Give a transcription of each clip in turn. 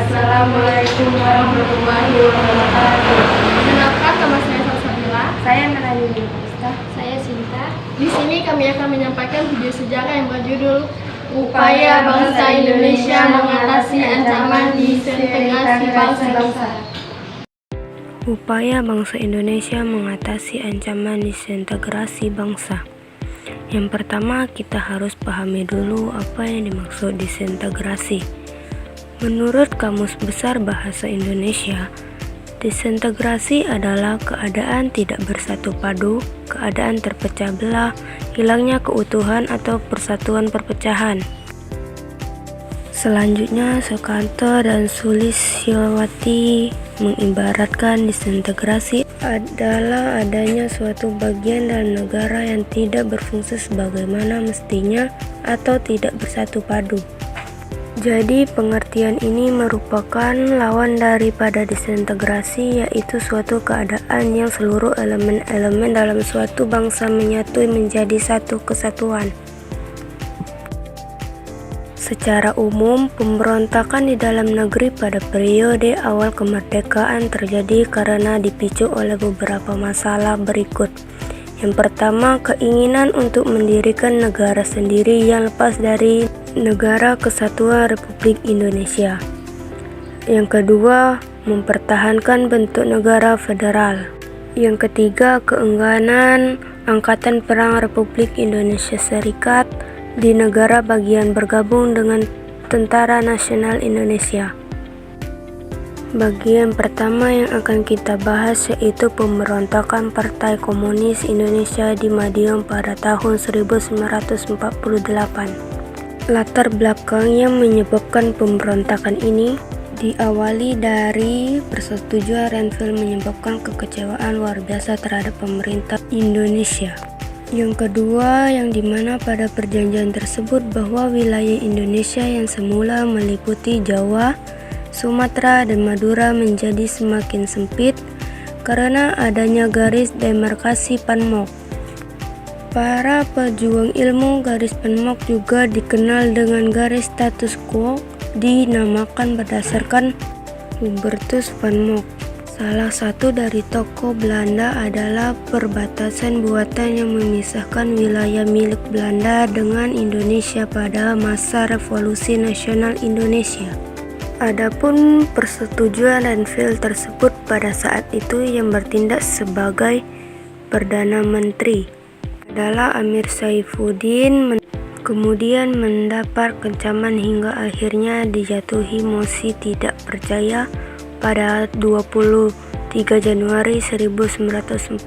Assalamualaikum warahmatullahi wabarakatuh. Kenalkan, nama saya Salsabila. Saya Melani Nurista. Saya Sinta. Di sini kami akan menyampaikan video sejarah yang berjudul Upaya Bangsa Indonesia Mengatasi Ancaman Disintegrasi Bangsa-Bangsa. Upaya bangsa Indonesia mengatasi ancaman disintegrasi bangsa. Yang pertama, kita harus pahami dulu apa yang dimaksud disintegrasi. Menurut Kamus Besar Bahasa Indonesia, disintegrasi adalah keadaan tidak bersatu padu, keadaan terpecah belah, hilangnya keutuhan atau persatuan perpecahan. Selanjutnya, Sukanto dan Sulistyowati mengibaratkan disintegrasi adalah adanya suatu bagian dalam negara yang tidak berfungsi sebagaimana mestinya atau tidak bersatu padu. Jadi pengertian ini merupakan lawan daripada disintegrasi, yaitu suatu keadaan yang seluruh elemen-elemen dalam suatu bangsa menyatu menjadi satu kesatuan. Secara umum, pemberontakan di dalam negeri pada periode awal kemerdekaan terjadi karena dipicu oleh beberapa masalah berikut. Yang pertama, keinginan untuk mendirikan negara sendiri yang lepas dari Negara Kesatuan Republik Indonesia. Yang kedua, mempertahankan bentuk negara federal. Yang ketiga, keengganan Angkatan Perang Republik Indonesia Serikat di negara bagian bergabung dengan Tentara Nasional Indonesia. Bagian pertama yang akan kita bahas yaitu pemberontakan Partai Komunis Indonesia di Madiun pada tahun 1948. Latar belakang yang menyebabkan pemberontakan ini diawali dari persetujuan Renville menyebabkan kekecewaan luar biasa terhadap pemerintah Indonesia. Yang kedua, yang dimana pada perjanjian tersebut bahwa wilayah Indonesia yang semula meliputi Jawa, Sumatera, dan Madura menjadi semakin sempit karena adanya garis demarkasi Panmok. Para pejuang ilmu garis Panmok juga dikenal dengan garis status quo, dinamakan berdasarkan Hubertus Panmok. Salah satu dari tokoh Belanda adalah perbatasan buatan yang memisahkan wilayah milik Belanda dengan Indonesia pada masa Revolusi Nasional Indonesia. Adapun persetujuan Renville tersebut pada saat itu yang bertindak sebagai Perdana Menteri adalah Amir Saifuddin, kemudian mendapat kecaman hingga akhirnya dijatuhi mosi tidak percaya pada 23 Januari 1948.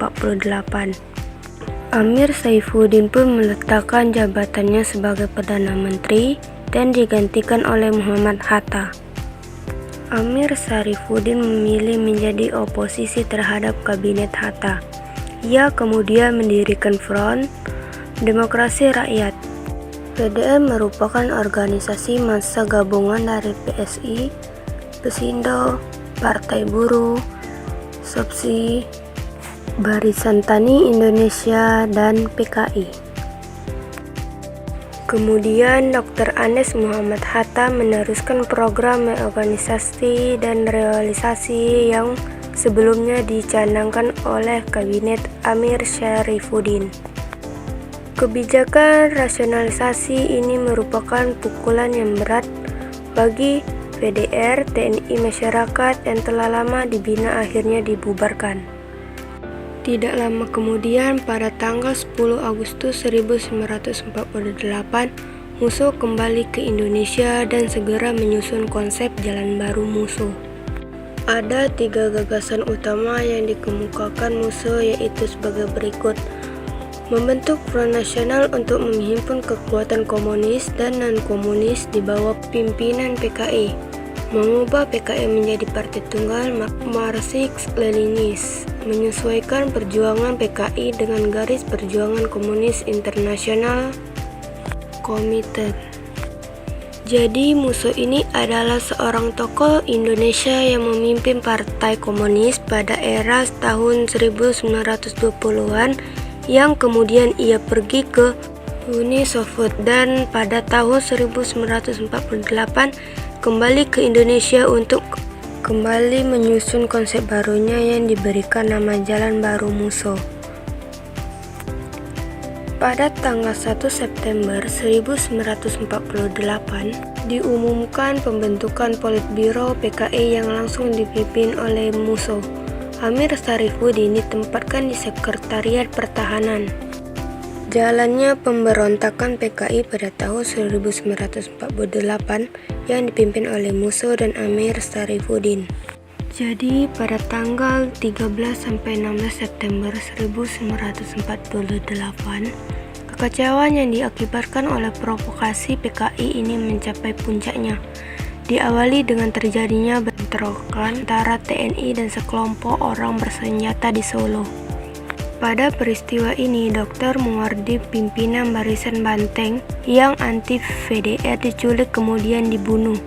Amir Saifuddin pun meletakkan jabatannya sebagai Perdana Menteri dan digantikan oleh Muhammad Hatta. Amir Saifuddin memilih menjadi oposisi terhadap kabinet Hatta. Ia kemudian mendirikan Front Demokrasi Rakyat. PDR merupakan organisasi massa gabungan dari PSI, Pesindo, Partai Buruh, SOPSI, Barisan Tani Indonesia, dan PKI. Kemudian Dr. Andes Muhammad Hatta meneruskan program organisasi dan realisasi yang sebelumnya dicanangkan oleh Kabinet Amir Saifuddin. Kebijakan rasionalisasi ini merupakan pukulan yang berat bagi PDR. TNI masyarakat yang telah lama dibina akhirnya dibubarkan. Tidak lama kemudian, pada tanggal 10 Agustus 1948, Musso kembali ke Indonesia dan segera menyusun konsep Jalan Baru Musso. Ada 3 gagasan utama yang dikemukakan Musso, yaitu sebagai berikut. Membentuk Front Nasional untuk menghimpun kekuatan komunis dan non-komunis di bawah pimpinan PKI. Mengubah PKI menjadi partai tunggal Marxis-Leninis. Menyesuaikan perjuangan PKI dengan garis perjuangan komunis internasional Komintern. Jadi Musso ini adalah seorang tokoh Indonesia yang memimpin Partai Komunis pada era tahun 1920-an yang kemudian ia pergi ke Uni Soviet dan pada tahun 1948 kembali ke Indonesia untuk kembali menyusun konsep barunya yang diberikan nama Jalan Baru Musso. Pada tanggal 1 September 1948, diumumkan pembentukan Politbiro PKI yang langsung dipimpin oleh Musso. Amir Sarifuddin ditempatkan di Sekretariat Pertahanan. Jalannya pemberontakan PKI pada tahun 1948 yang dipimpin oleh Musso dan Amir Sarifuddin. Jadi pada tanggal 13-16 September 1948, kekacauan yang diakibatkan oleh provokasi PKI ini mencapai puncaknya. Diawali dengan terjadinya bentrokan antara TNI dan sekelompok orang bersenjata di Solo. Pada peristiwa ini, Dr. Muwardi, pimpinan Barisan Banteng yang anti VDR, diculik kemudian dibunuh.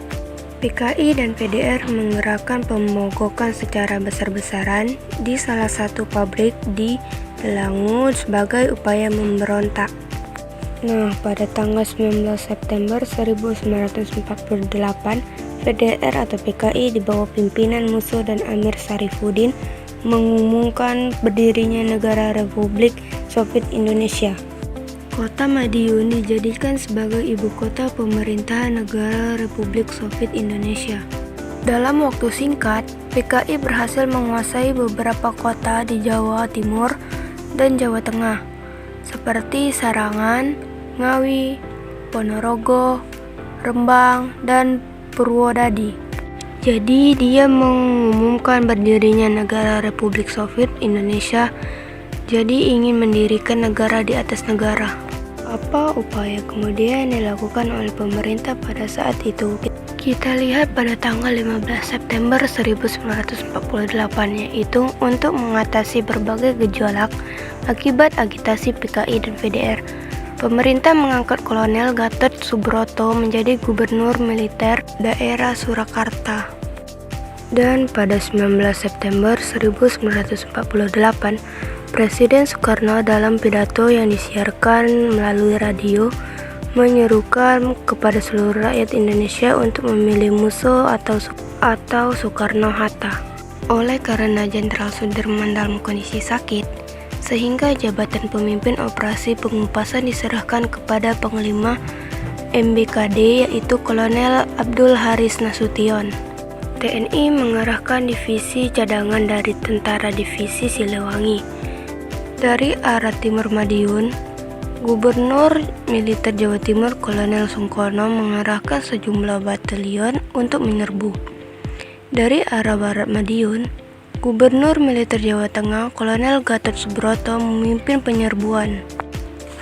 PKI dan VDR menggerakkan pemogokan secara besar-besaran di salah satu pabrik di Delangu sebagai upaya memberontak. Nah, pada tanggal 19 September 1948, VDR atau PKI di bawah pimpinan Musso dan Amir Sarifuddin mengumumkan berdirinya Negara Republik Soviet Indonesia. Kota Madiun dijadikan sebagai ibu kota pemerintahan Negara Republik Soviet Indonesia. Dalam waktu singkat, PKI berhasil menguasai beberapa kota di Jawa Timur dan Jawa Tengah, seperti Sarangan, Ngawi, Ponorogo, Rembang, dan Purwodadi. Jadi dia mengumumkan berdirinya Negara Republik Soviet Indonesia, jadi ingin mendirikan negara di atas negara. Apa upaya kemudian dilakukan oleh pemerintah pada saat itu? Kita lihat pada tanggal 15 September 1948, yaitu untuk mengatasi berbagai gejolak akibat agitasi PKI dan VDR. Pemerintah mengangkat Kolonel Gatot Subroto menjadi gubernur militer daerah Surakarta. Dan pada 19 September 1948, Presiden Soekarno dalam pidato yang disiarkan melalui radio menyerukan kepada seluruh rakyat Indonesia untuk memilih Musso atau Soekarno-Hatta. Oleh karena Jenderal Sudirman dalam kondisi sakit, sehingga jabatan pemimpin operasi pengupasan diserahkan kepada Panglima MBKD, yaitu Kolonel Abdul Haris Nasution. TNI mengerahkan divisi cadangan dari Tentara Divisi Siliwangi. Dari arah timur Madiun, Gubernur Militer Jawa Timur Kolonel Sungkono mengerahkan sejumlah batalion untuk menyerbu. Dari arah barat Madiun, Gubernur Militer Jawa Tengah Kolonel Gatot Subroto memimpin penyerbuan.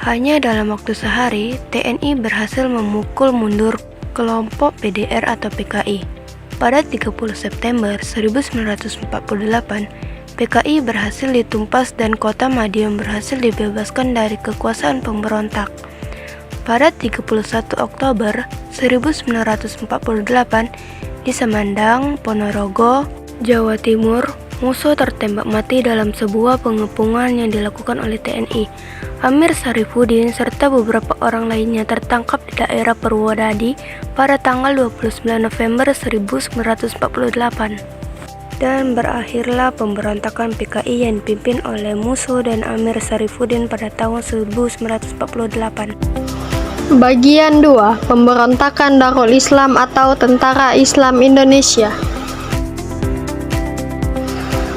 Hanya dalam waktu sehari, TNI berhasil memukul mundur kelompok PDR atau PKI. Pada 30 September 1948, PKI berhasil ditumpas dan kota Madiun berhasil dibebaskan dari kekuasaan pemberontak. Pada 31 Oktober 1948, di Semandang, Ponorogo, Jawa Timur, Musso tertembak mati dalam sebuah pengepungan yang dilakukan oleh TNI. Amir Sarifuddin serta beberapa orang lainnya tertangkap di daerah Purwodadi pada tanggal 29 November 1948. Dan berakhirlah pemberontakan PKI yang dipimpin oleh Musso dan Amir Sarifuddin pada tahun 1948. Bagian 2. Pemberontakan Darul Islam atau Tentara Islam Indonesia.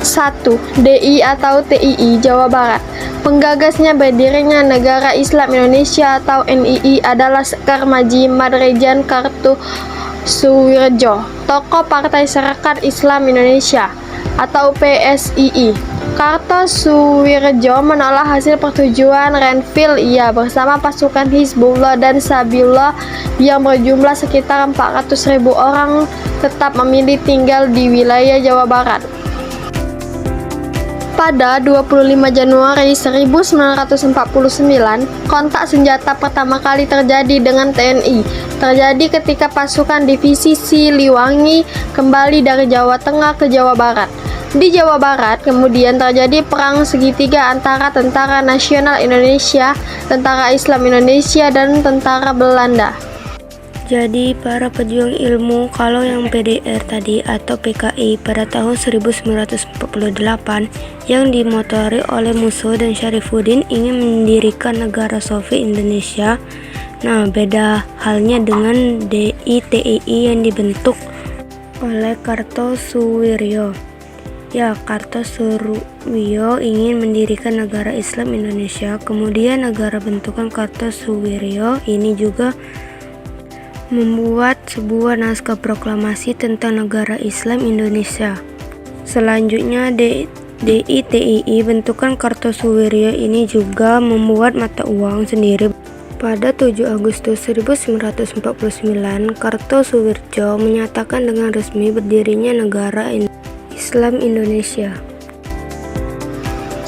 1. DI atau TII Jawa Barat. Penggagasnya berdirinya Negara Islam Indonesia atau NII adalah Sekar Maji Madrejan Kartosuwirjo, tokoh Partai Sarekat Islam Indonesia atau PSII. Kartosuwirjo menolak hasil persetujuan Renville. Ia bersama pasukan Hizbullah dan Sabiullah yang berjumlah sekitar 400.000 orang tetap memilih tinggal di wilayah Jawa Barat. Pada 25 Januari 1949, kontak senjata pertama kali terjadi dengan TNI. Terjadi ketika pasukan divisi Siliwangi kembali dari Jawa Tengah ke Jawa Barat. Di Jawa Barat kemudian terjadi perang segitiga antara Tentara Nasional Indonesia, Tentara Islam Indonesia, dan Tentara Belanda. Jadi para pejuang ilmu, kalau yang PDR tadi atau PKI pada tahun 1948 yang dimotori oleh Musso dan Syarifuddin ingin mendirikan negara Soviet Indonesia. Nah, beda halnya dengan DITII yang dibentuk oleh Kartosuwiryo. Ya, Kartosuwiryo ingin mendirikan negara Islam Indonesia. Kemudian negara bentukan Kartosuwiryo ini juga membuat sebuah naskah proklamasi tentang negara Islam Indonesia. Selanjutnya DITII bentukan Kartosuwiryo ini juga membuat mata uang sendiri. Pada 7 Agustus 1949, Kartosuwiryo menyatakan dengan resmi berdirinya negara Islam Indonesia.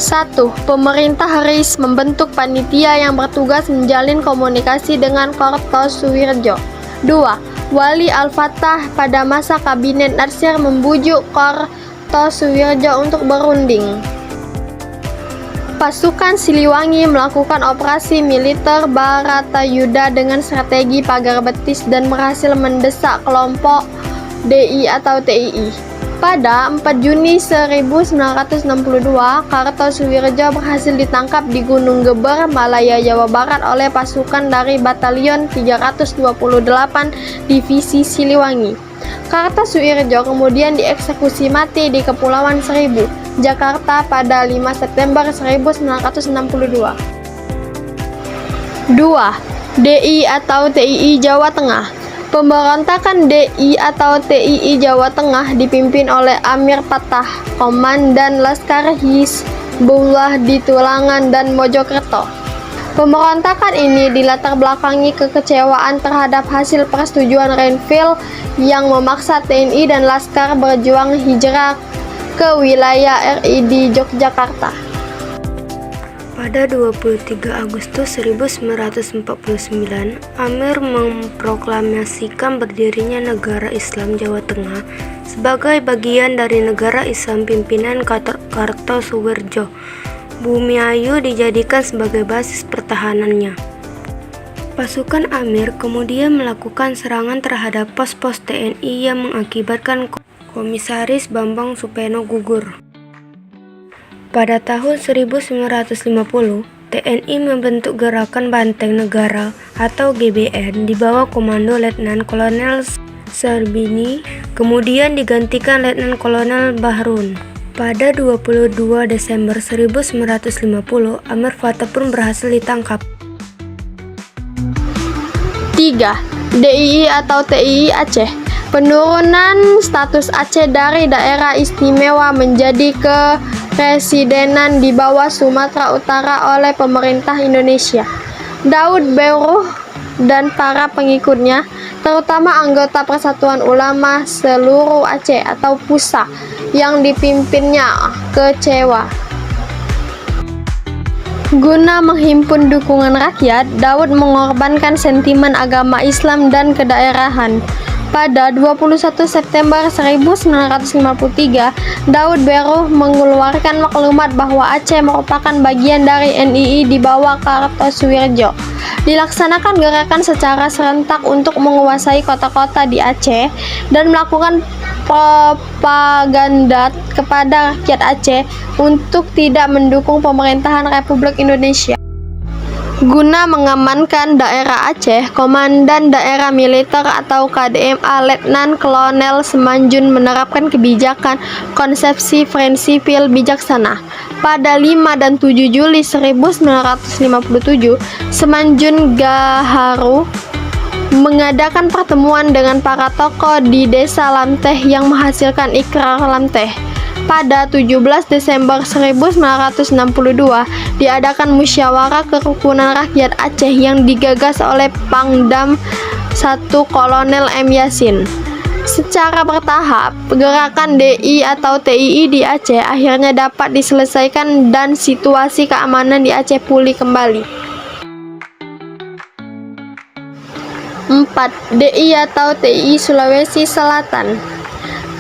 1. Pemerintah RIS membentuk panitia yang bertugas menjalin komunikasi dengan Kartosuwiryo. 2. Wali Al-Fatah pada masa Kabinet Natsir membujuk Kartosuwiryo untuk berunding. Pasukan Siliwangi melakukan operasi militer Baratayuda dengan strategi pagar betis dan berhasil mendesak kelompok DI atau TII. Pada 4 Juni 1962, Kartosuwiryo berhasil ditangkap di Gunung Geber, Malaya, Jawa Barat oleh pasukan dari Batalion 328 Divisi Siliwangi. Kartosuwiryo kemudian dieksekusi mati di Kepulauan Seribu, Jakarta pada 5 September 1962. 2. DI atau TII Jawa Tengah. Pemberontakan DI atau TII Jawa Tengah dipimpin oleh Amir Patah, Komandan Laskar Hizbullah di Tulangan dan Mojokerto. Pemberontakan ini dilatar belakangi kekecewaan terhadap hasil persetujuan Renville yang memaksa TNI dan Laskar berjuang hijrah ke wilayah RI di Yogyakarta. Pada 23 Agustus 1949, Amir memproklamasikan berdirinya negara Islam Jawa Tengah sebagai bagian dari negara Islam pimpinan Kartosuwiryo. Bumiayu dijadikan sebagai basis pertahanannya. Pasukan Amir kemudian melakukan serangan terhadap pos-pos TNI yang mengakibatkan Komisaris Bambang Supeno gugur. Pada tahun 1950, TNI membentuk Gerakan Banteng Negara atau GBN di bawah komando Letnan Kolonel Sarbini, kemudian digantikan Letnan Kolonel Bahrun. Pada 22 Desember 1950, Amir Fatah pun berhasil ditangkap. 3. DII atau TII Aceh. Penurunan status Aceh dari daerah istimewa menjadi kepresidenan di bawah Sumatera Utara oleh pemerintah Indonesia. Daud Beuruh dan para pengikutnya, terutama anggota Persatuan Ulama Seluruh Aceh atau PUSA yang dipimpinnya, kecewa. Guna menghimpun dukungan rakyat, Daud mengorbankan sentimen agama Islam dan kedaerahan. Pada 21 September 1953, Daud Beuruh mengeluarkan maklumat bahwa Aceh merupakan bagian dari NII di bawah Kartosuwiryo. Dilaksanakan gerakan secara serentak untuk menguasai kota-kota di Aceh dan melakukan propaganda kepada rakyat Aceh untuk tidak mendukung pemerintahan Republik Indonesia. Guna mengamankan daerah Aceh, Komandan Daerah Militer atau KDMA Letnan Kolonel Semanjun menerapkan kebijakan konsepsi prinsipil bijaksana. Pada 5 dan 7 Juli 1957, Semanjun Gaharu mengadakan pertemuan dengan para tokoh di Desa Lamteh yang menghasilkan Ikrar Lamteh. Pada 17 Desember 1962, diadakan musyawarah kerukunan rakyat Aceh yang digagas oleh Pangdam 1 Kolonel M. Yasin. Secara bertahap, gerakan DI atau TII di Aceh akhirnya dapat diselesaikan dan situasi keamanan di Aceh pulih kembali. 4. DI atau TII Sulawesi Selatan.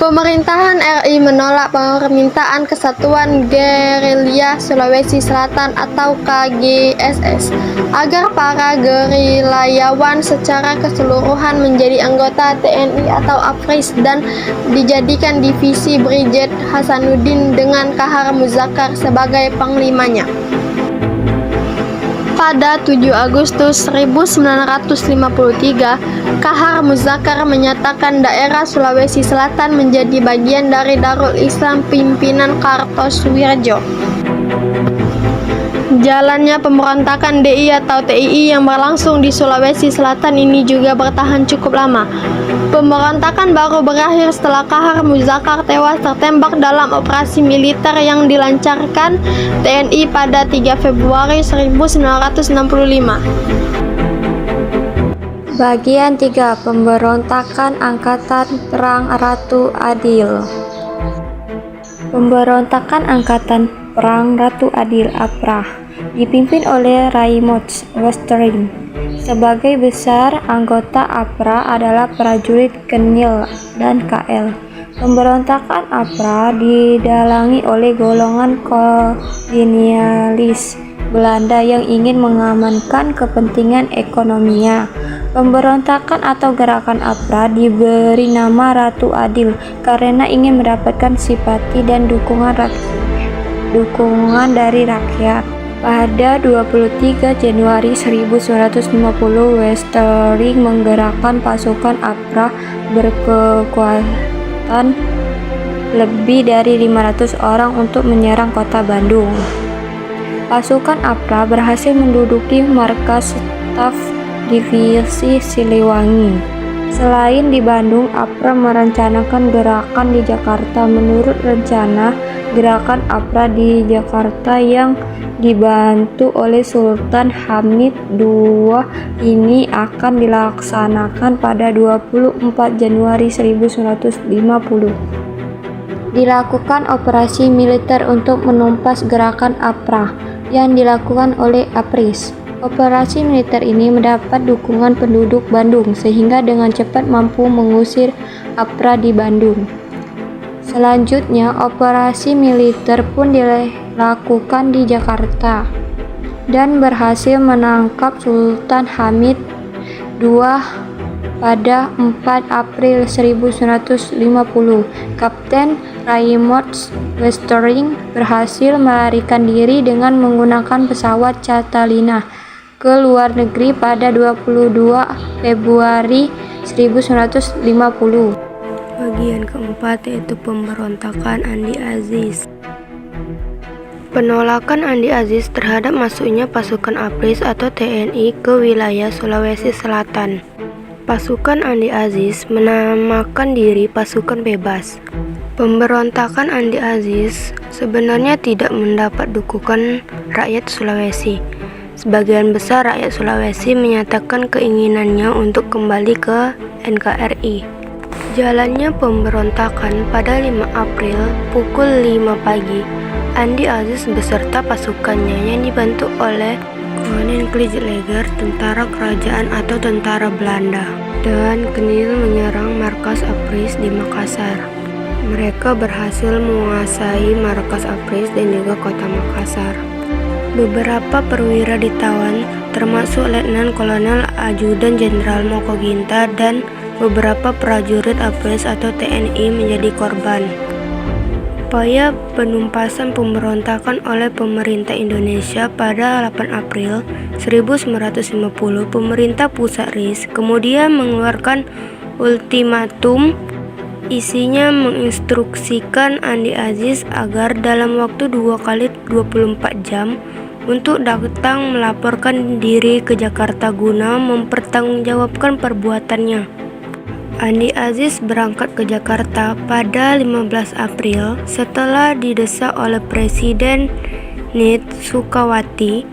Pemerintahan RI menolak permintaan Kesatuan Gerilya Sulawesi Selatan atau KGSS agar para gerilyawan secara keseluruhan menjadi anggota TNI atau APRIS dan dijadikan divisi Brigjen Hasanuddin dengan Kahar Muzakar sebagai panglimanya. Pada 7 Agustus 1953, Kahar Muzakar menyatakan daerah Sulawesi Selatan menjadi bagian dari Darul Islam pimpinan Kartosuwirjo. Jalannya pemberontakan DI atau TII yang berlangsung di Sulawesi Selatan ini juga bertahan cukup lama. Pemberontakan baru berakhir setelah Kahar Muzakar tewas tertembak dalam operasi militer yang dilancarkan TNI pada 3 Februari 1965. Bagian 3. Pemberontakan Angkatan Perang Ratu Adil. Pemberontakan Angkatan Perang Ratu Adil (APRA) dipimpin oleh Raymond Westering. Sebagai besar anggota APRA adalah prajurit Kenil dan KL. Pemberontakan APRA didalangi oleh golongan kolonialis Belanda yang ingin mengamankan kepentingan ekonominya. Pemberontakan atau gerakan APRA diberi nama Ratu Adil karena ingin mendapatkan simpati dan dukungan dari rakyat. Pada 23 Januari 1950, Westering menggerakkan pasukan APRA berkekuatan lebih dari 500 orang untuk menyerang kota Bandung. Pasukan APRA berhasil menduduki markas staf divisi Siliwangi. Selain di Bandung, APRA merencanakan gerakan di Jakarta. Menurut rencana, gerakan APRA di Jakarta yang dibantu oleh Sultan Hamid II ini akan dilaksanakan pada 24 Januari 1950. Dilakukan operasi militer untuk menumpas gerakan APRA yang dilakukan oleh APRIS. Operasi militer ini mendapat dukungan penduduk Bandung sehingga dengan cepat mampu mengusir APRA di Bandung. Selanjutnya, operasi militer pun dilakukan di Jakarta dan berhasil menangkap Sultan Hamid II pada 4 April 1950. Kapten Raymond Westering berhasil melarikan diri dengan menggunakan pesawat Catalina ke luar negeri pada 22 Februari 1950. Bagian keempat yaitu pemberontakan Andi Aziz. Penolakan Andi Aziz terhadap masuknya pasukan APRIS atau TNI ke wilayah Sulawesi Selatan. Pasukan Andi Aziz menamakan diri pasukan bebas. Pemberontakan Andi Aziz sebenarnya tidak mendapat dukungan rakyat Sulawesi. Sebagian besar rakyat Sulawesi menyatakan keinginannya untuk kembali ke NKRI. Jalannya pemberontakan pada 5 April pukul 5 pagi. Andi Aziz beserta pasukannya yang dibantu oleh Koningen Krijgsleger, tentara kerajaan atau tentara Belanda, dan Kenil menyerang markas APRIS di Makassar. Mereka berhasil menguasai markas APRIS dan juga kota Makassar. Beberapa perwira ditawan, termasuk Letnan Kolonel Ajudan Jenderal Moko Ginta dan beberapa prajurit APRIS atau TNI menjadi korban. Upaya penumpasan pemberontakan oleh pemerintah Indonesia pada 8 April 1950, pemerintah pusat RIS kemudian mengeluarkan ultimatum. Isinya menginstruksikan Andi Aziz agar dalam waktu 2 kali 24 jam untuk datang melaporkan diri ke Jakarta guna mempertanggungjawabkan perbuatannya. Andi Aziz berangkat ke Jakarta pada 15 April setelah didesak oleh Presiden Nit Sukawati.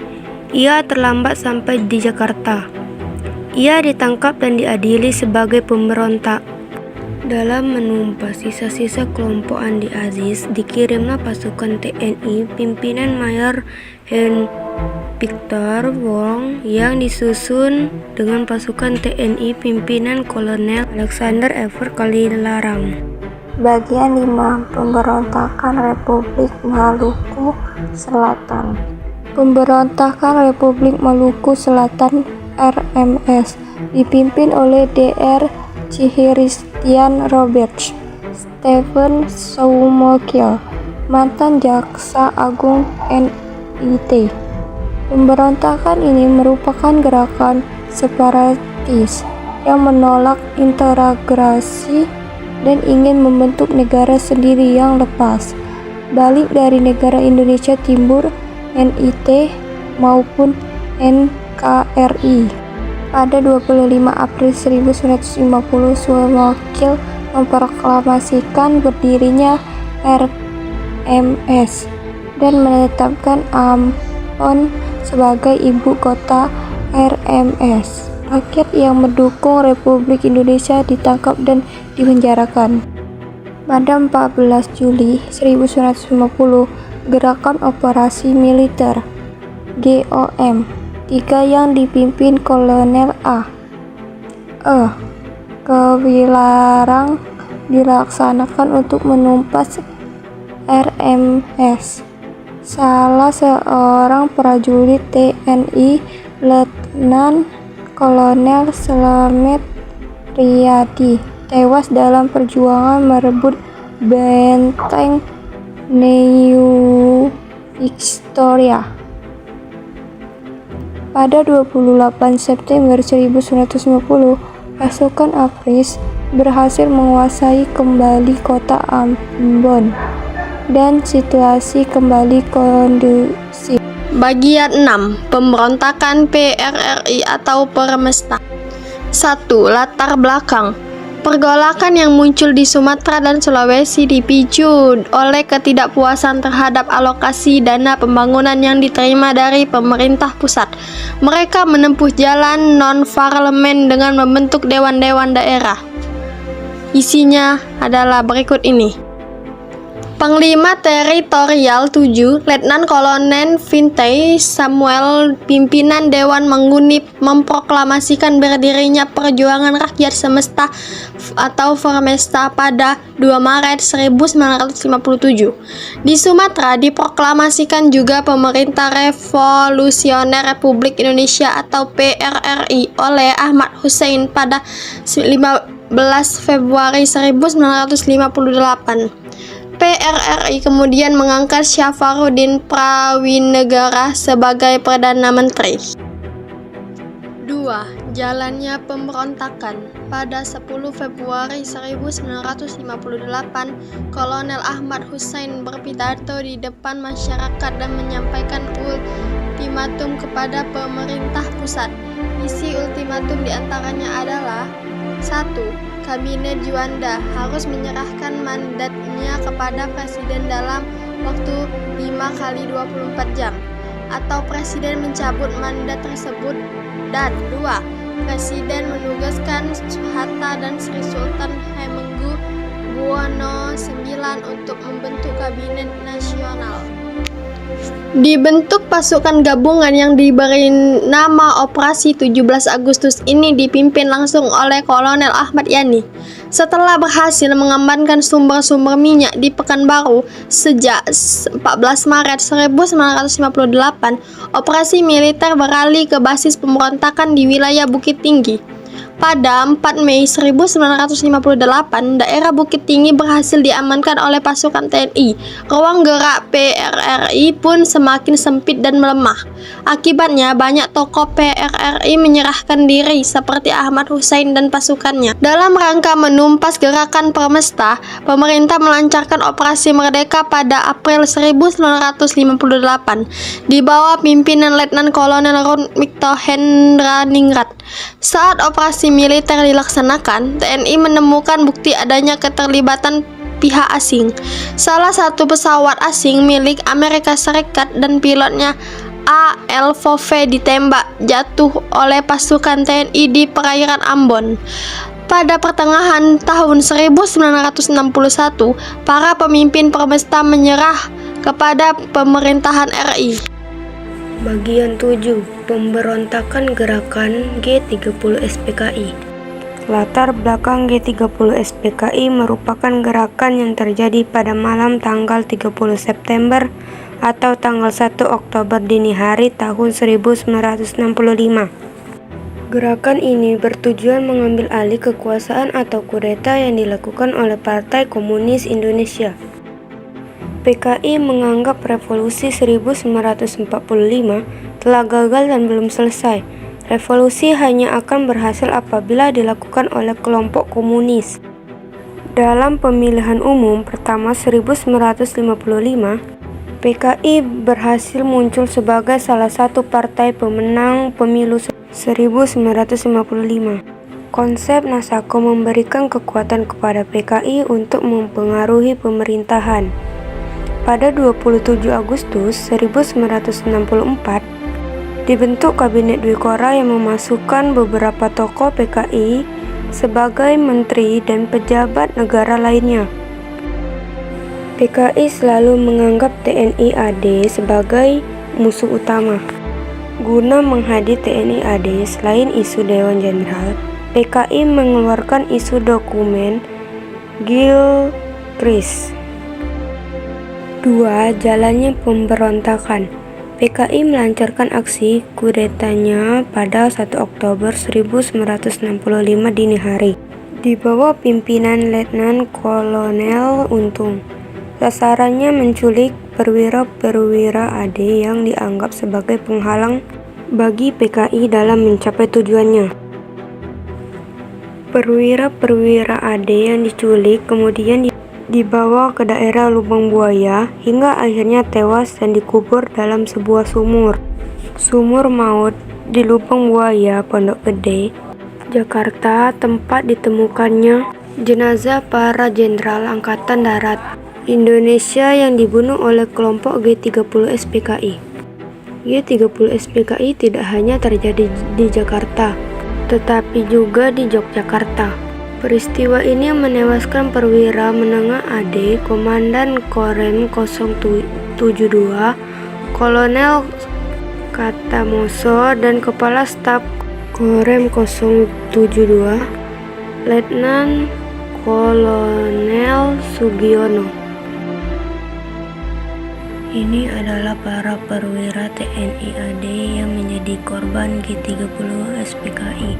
Ia terlambat sampai di Jakarta. Ia ditangkap dan diadili sebagai pemberontak. Dalam menumpas sisa-sisa kelompok Andi Aziz, dikirimlah pasukan TNI pimpinan Mayor Victor Wong yang disusun dengan pasukan TNI pimpinan Kolonel Alexander Evert Kalilarang. Bagian 5. Pemberontakan Republik Maluku Selatan. Pemberontakan Republik Maluku Selatan RMS dipimpin oleh Dr. Christian Roberts Stephen Soumokil, mantan Jaksa Agung NIT. Pemberontakan ini merupakan gerakan separatis yang menolak integrasi dan ingin membentuk negara sendiri yang lepas, balik dari negara Indonesia Timur NIT maupun NKRI. Pada 25 April 1950, Soumokil memproklamasikan berdirinya RMS dan menetapkan Ambon sebagai ibu kota RMS. Rakyat yang mendukung Republik Indonesia ditangkap dan dipenjarakan. Pada 14 Juli 1950, Gerakan Operasi Militer GOM 3 yang dipimpin Kolonel Kewilarang dilaksanakan untuk menumpas RMS. Salah seorang prajurit TNI, Letnan Kolonel Slamet Riyadi, tewas dalam perjuangan merebut benteng New Victoria. Pada 28 September 1950, pasukan APRIS berhasil menguasai kembali kota Ambon dan situasi kembali kondusif. Bagian 6. Pemberontakan PRRI atau Permesta. 1. Latar belakang. Pergolakan yang muncul di Sumatera dan Sulawesi dipicu oleh ketidakpuasan terhadap alokasi dana pembangunan yang diterima dari pemerintah pusat. Mereka menempuh jalan non-parlemen dengan membentuk dewan-dewan daerah. Isinya adalah berikut ini. Panglima Teritorial 7, Letnan Kolonel Vintey Samuel, pimpinan Dewan Mengunip, memproklamasikan berdirinya Perjuangan Rakyat Semesta atau Permesta pada 2 Maret 1957. Di Sumatera diproklamasikan juga Pemerintah Revolusioner Republik Indonesia atau PRRI oleh Ahmad Hussein pada 15 Februari 1958. PRRI kemudian mengangkat Syafaruddin Prawinegara sebagai Perdana Menteri. 2. Jalannya pemberontakan. Pada 10 Februari 1958, Kolonel Ahmad Hussein berpidato di depan masyarakat dan menyampaikan ultimatum kepada pemerintah pusat. Isi ultimatum diantaranya adalah 1. Kabinet Juanda harus menyerahkan mandatnya kepada Presiden dalam waktu 5x24 jam, atau Presiden mencabut mandat tersebut. Dan 2. Presiden menugaskan Hatta dan Sri Sultan Hamengkubuwono IX untuk membentuk Kabinet Nasional. Dibentuk pasukan gabungan yang diberi nama Operasi 17 Agustus ini dipimpin langsung oleh Kolonel Ahmad Yani. Setelah berhasil mengamankan sumber-sumber minyak di Pekanbaru sejak 14 Maret 1958, operasi militer beralih ke basis pemberontakan di wilayah Bukit Tinggi. Pada 4 Mei 1958, daerah Bukit Tinggi berhasil diamankan oleh pasukan TNI. Ruang gerak PRRI pun semakin sempit dan melemah. Akibatnya, banyak tokoh PRRI menyerahkan diri seperti Ahmad Hussein dan pasukannya. Dalam rangka menumpas gerakan Permesta, pemerintah melancarkan Operasi Merdeka pada April 1958 di bawah pimpinan Letnan Kolonel Run Mikto Hendraningrat. Saat operasi militer dilaksanakan, TNI menemukan bukti adanya keterlibatan pihak asing. Salah satu pesawat asing milik Amerika Serikat dan pilotnya A.L. Fove ditembak jatuh oleh pasukan TNI di perairan Ambon. Pada pertengahan tahun 1961, para pemimpin Permesta menyerah kepada pemerintahan RI. Bagian 7. Pemberontakan Gerakan G30 SPKI. Latar belakang G30 SPKI merupakan gerakan yang terjadi pada malam tanggal 30 September atau tanggal 1 Oktober dini hari tahun 1965. Gerakan ini bertujuan mengambil alih kekuasaan atau kudeta yang dilakukan oleh Partai Komunis Indonesia. PKI menganggap revolusi 1945 telah gagal dan belum selesai. Revolusi hanya akan berhasil apabila dilakukan oleh kelompok komunis. Dalam pemilihan umum pertama 1955, PKI berhasil muncul sebagai salah satu partai pemenang pemilu 1955. Konsep Nasako memberikan kekuatan kepada PKI untuk mempengaruhi pemerintahan. Pada 27 Agustus 1964, dibentuk Kabinet Dwi Kora yang memasukkan beberapa tokoh PKI sebagai menteri dan pejabat negara lainnya. PKI selalu menganggap TNI AD sebagai musuh utama. Guna menghadapi TNI AD selain isu Dewan Jenderal, PKI mengeluarkan isu dokumen Gilchrist. 2. Jalannya pemberontakan. PKI melancarkan aksi kudetanya pada 1 Oktober 1965 dini hari, di bawah pimpinan Letnan Kolonel Untung. Sasarannya menculik perwira-perwira AD yang dianggap sebagai penghalang bagi PKI dalam mencapai tujuannya. Perwira-perwira AD yang diculik kemudian dibawa ke daerah Lubang Buaya hingga akhirnya tewas dan dikubur dalam sebuah sumur maut di Lubang Buaya, Pondok Gede, Jakarta, tempat ditemukannya jenazah para jenderal Angkatan Darat Indonesia yang dibunuh oleh kelompok G30 SPKI. G30 SPKI tidak hanya terjadi di Jakarta, tetapi juga di Yogyakarta. Peristiwa ini menewaskan perwira menengah AD, Komandan Korem 072, Kolonel Katamoso, dan Kepala Staf Korem 072, Letnan Kolonel Sugiono. Ini adalah para perwira TNI AD yang menjadi korban G30 SPKI.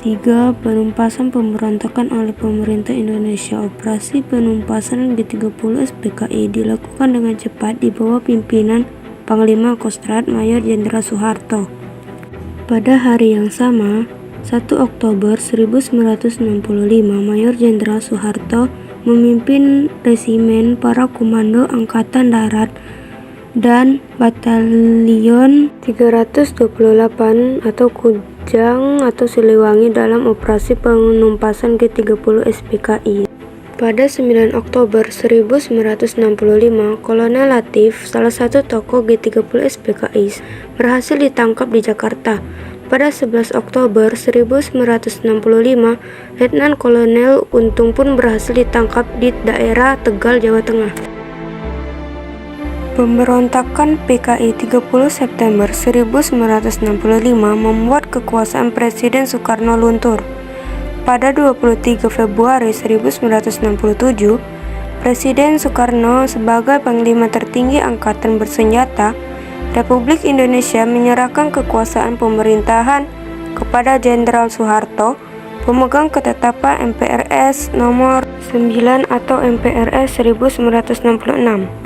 3. Penumpasan pemberontakan oleh pemerintah Indonesia. Operasi penumpasan G30 SPKI dilakukan dengan cepat di bawah pimpinan Panglima Kostrad Mayor Jenderal Soeharto. Pada hari yang sama, 1 Oktober 1965, Mayor Jenderal Soeharto memimpin resimen para komando Angkatan Darat dan Batalion 328 atau Kujang atau Siliwangi dalam operasi penumpasan G30 SPKI. Pada 9 Oktober 1965, Kolonel Latif, salah satu tokoh G30 SPKI, berhasil ditangkap di Jakarta. Pada 11 Oktober 1965, Letnan Kolonel Untung pun berhasil ditangkap di daerah Tegal, Jawa Tengah. Pemberontakan PKI 30 September 1965 membuat kekuasaan Presiden Soekarno luntur. Pada 23 Februari 1967, Presiden Soekarno sebagai Panglima tertinggi Angkatan Bersenjata Republik Indonesia menyerahkan kekuasaan pemerintahan kepada Jenderal Soeharto, pemegang ketetapan MPRS nomor 9 atau MPRS 1966.